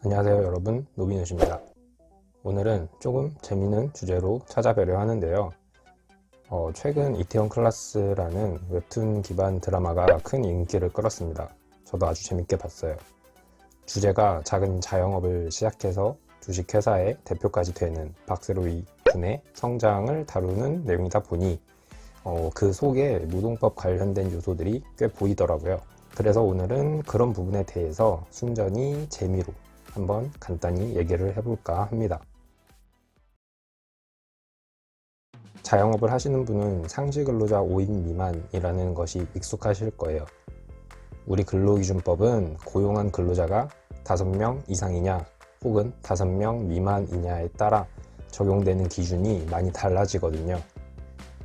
안녕하세요 여러분, 노비누시입니다. 오늘은 조금 재미있는 주제로 찾아뵈려 하는데요. 최근 이태원 클라스라는 웹툰 기반 드라마가 큰 인기를 끌었습니다. 저도 아주 재밌게 봤어요. 주제가 작은 자영업을 시작해서 주식회사의 대표까지 되는 박세로이 군의 성장을 다루는 내용이다 보니 그 속에 노동법 관련된 요소들이 꽤 보이더라고요. 그래서 오늘은 그런 부분에 대해서 순전히 재미로 한번 간단히 얘기를 해볼까 합니다. 자영업을 하시는 분은 상시근로자 5인 미만이라는 것이 익숙하실 거예요. 우리 근로기준법은 고용한 근로자가 5명 이상이냐 혹은 5명 미만이냐에 따라 적용되는 기준이 많이 달라지거든요.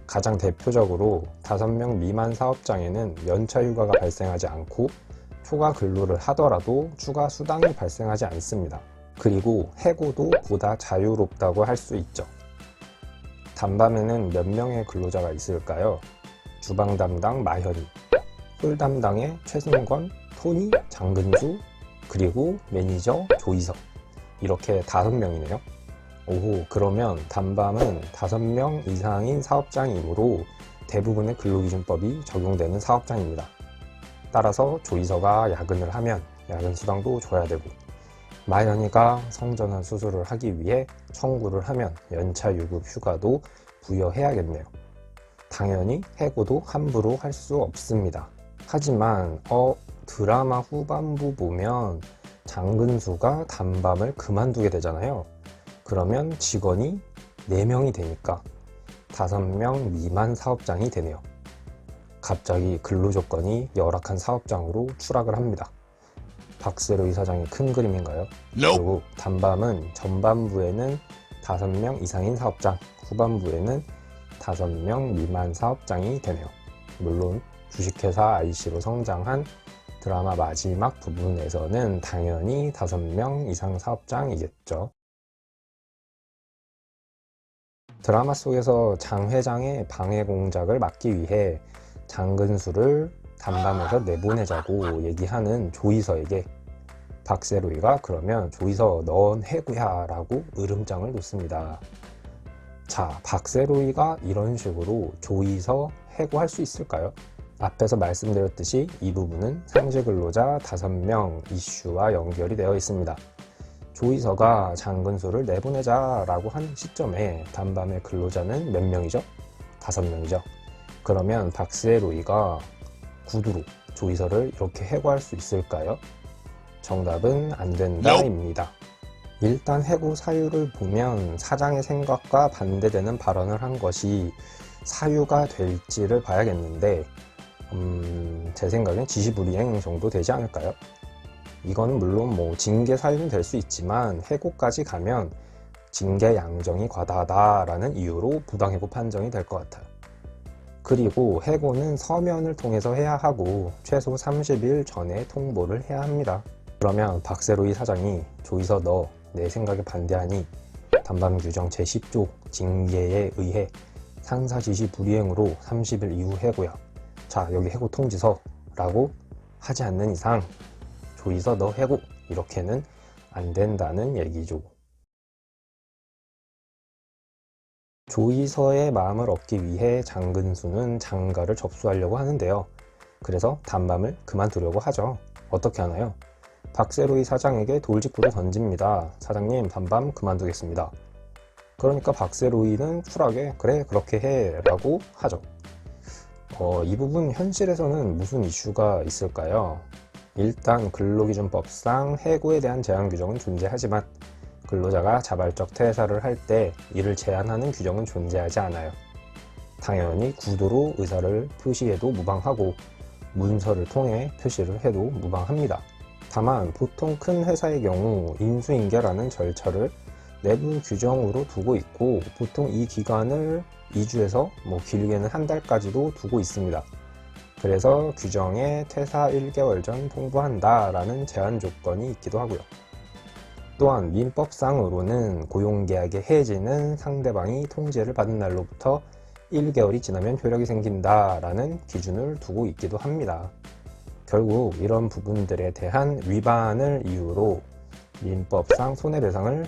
가장 대표적으로 5명 미만 사업장에는 연차휴가가 발생하지 않고 초과 근로를 하더라도 추가 수당이 발생하지 않습니다. 그리고 해고도 보다 자유롭다고 할 수 있죠. 단밤에는 몇 명의 근로자가 있을까요? 주방 담당 마현이, 홀 담당의 최승권, 토니, 장근수, 그리고 매니저 조이석, 이렇게 5명이네요. 오호, 그러면 단밤은 5명 이상인 사업장이므로 대부분의 근로기준법이 적용되는 사업장입니다. 따라서 조이서가 야근을 하면 야근 수당도 줘야 되고, 마현이가 성전환 수술을 하기 위해 청구를 하면 연차 유급 휴가도 부여해야겠네요. 당연히 해고도 함부로 할 수 없습니다. 하지만 드라마 후반부 보면 장근수가 단밤을 그만두게 되잖아요. 그러면 직원이 4명이 되니까 5명 미만 사업장이 되네요. 갑자기 근로조건이 열악한 사업장으로 추락을 합니다. 박세로이 사장의 큰 그림인가요? 그리고 단밤은 전반부에는 5명 이상인 사업장, 후반부에는 5명 미만 사업장이 되네요. 물론 주식회사 IC로 성장한 드라마 마지막 부분에서는 당연히 5명 이상 사업장이겠죠. 드라마 속에서 장 회장의 방해 공작을 막기 위해 장근수를 단밤에서 내보내자고 얘기하는 조이서에게 박세로이가 그러면 조이서 넌 해고야 라고 으름장을 놓습니다. 자, 박세로이가 이런 식으로 조이서 해고할 수 있을까요? 앞에서 말씀드렸듯이 이 부분은 상시근로자 5명 이슈와 연결이 되어 있습니다. 조이서가 장근수를 내보내자 라고 한 시점에 단밤의 근로자는 몇 명이죠? 5명이죠. 그러면 박세로이가 구두로 조이서를 이렇게 해고할 수 있을까요? 정답은 안 된다입니다. 일단 해고 사유를 보면 사장의 생각과 반대되는 발언을 한 것이 사유가 될지를 봐야겠는데 제 생각엔 지시불이행 정도 되지 않을까요? 이건 물론 징계 사유는 될 수 있지만 해고까지 가면 징계 양정이 과다하다라는 이유로 부당해고 판정이 될 것 같아요. 그리고 해고는 서면을 통해서 해야 하고 최소 30일 전에 통보를 해야 합니다. 그러면 박세로이 사장이 조이서 너 내 생각에 반대하니 단밤 규정 제10조 징계에 의해 상사 지시 불이행으로 30일 이후 해고야. 자, 여기 해고 통지서 라고 하지 않는 이상 조이서 너 해고 이렇게는 안 된다는 얘기죠. 조이서의 마음을 얻기 위해 장근수는 장가를 접수하려고 하는데요. 그래서 단밤을 그만두려고 하죠. 어떻게 하나요? 박세로이 사장에게 돌직구를 던집니다. 사장님, 단밤 그만두겠습니다. 그러니까 박세로이는 쿨하게 그래 그렇게 해 라고 하죠. 이 부분 현실에서는 무슨 이슈가 있을까요? 일단 근로기준법상 해고에 대한 제한 규정은 존재하지만 근로자가 자발적 퇴사를 할 때 이를 제한하는 규정은 존재하지 않아요. 당연히 구두로 의사를 표시해도 무방하고 문서를 통해 표시를 해도 무방합니다. 다만 보통 큰 회사의 경우 인수인계라는 절차를 내부 규정으로 두고 있고 보통 이 기간을 2주에서 길게는 한 달까지도 두고 있습니다. 그래서 규정에 퇴사 1개월 전 통보한다 라는 제한 조건이 있기도 하고요. 또한 민법상으로는 고용계약의 해지는 상대방이 통지를 받은 날로부터 1개월이 지나면 효력이 생긴다라는 기준을 두고 있기도 합니다. 결국 이런 부분들에 대한 위반을 이유로 민법상 손해배상을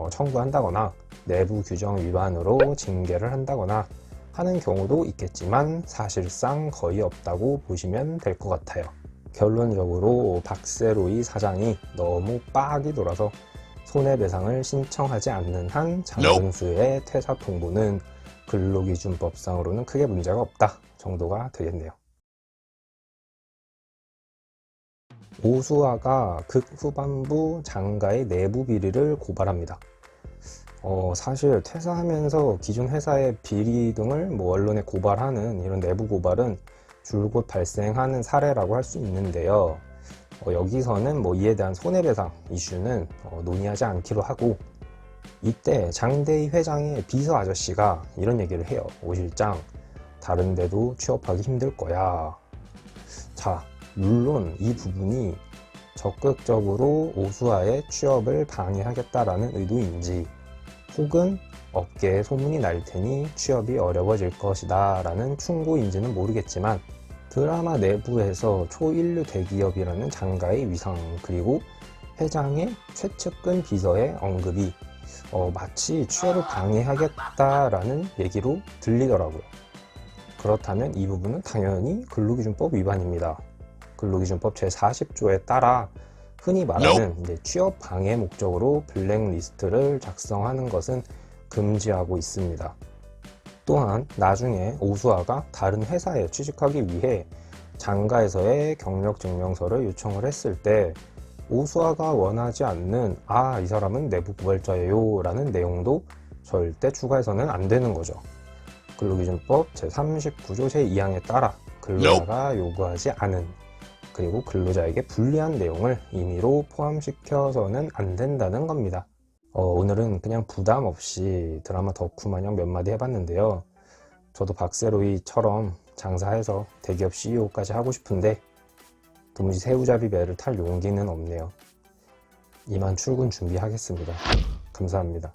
청구한다거나 내부 규정 위반으로 징계를 한다거나 하는 경우도 있겠지만 사실상 거의 없다고 보시면 될 것 같아요. 결론적으로 박세로이 사장이 너무 빡이 돌아서 손해배상을 신청하지 않는 한 장근수의 퇴사 통보는 근로기준법상으로는 크게 문제가 없다 정도가 되겠네요. 오수아가 극후반부 장가의 내부 비리를 고발합니다. 사실 퇴사하면서 기존 회사의 비리 등을 언론에 고발하는 이런 내부 고발은 줄곧 발생하는 사례라고 할 수 있는데요. 여기서는 이에 대한 손해배상 이슈는 논의하지 않기로 하고, 이때 장대희 회장의 비서 아저씨가 이런 얘기를 해요. 오 실장, 다른 데도 취업하기 힘들 거야. 자, 물론 이 부분이 적극적으로 오수아의 취업을 방해하겠다라는 의도인지, 혹은 업계에 소문이 날 테니 취업이 어려워질 것이다 라는 충고인지는 모르겠지만, 드라마 내부에서 초일류 대기업이라는 장가의 위상, 그리고 회장의 최측근 비서의 언급이 마치 취업을 방해하겠다라는 얘기로 들리더라고요. 그렇다면 이 부분은 당연히 근로기준법 위반입니다. 근로기준법 제40조에 따라 흔히 말하는 취업 방해 목적으로 블랙리스트를 작성하는 것은 금지하고 있습니다. 또한 나중에 오수아가 다른 회사에 취직하기 위해 장가에서의 경력증명서를 요청을 했을 때 오수아가 원하지 않는 이 사람은 내부 고발자예요 라는 내용도 절대 추가해서는 안 되는 거죠. 근로기준법 제39조 제2항에 따라 근로자가 요구하지 않은, 그리고 근로자에게 불리한 내용을 임의로 포함시켜서는 안 된다는 겁니다. 오늘은 그냥 부담 없이 드라마 덕후 마냥 몇 마디 해봤는데요. 저도 박세로이처럼 장사해서 대기업 CEO까지 하고 싶은데 도무지 새우잡이 배를 탈 용기는 없네요. 이만 출근 준비하겠습니다. 감사합니다.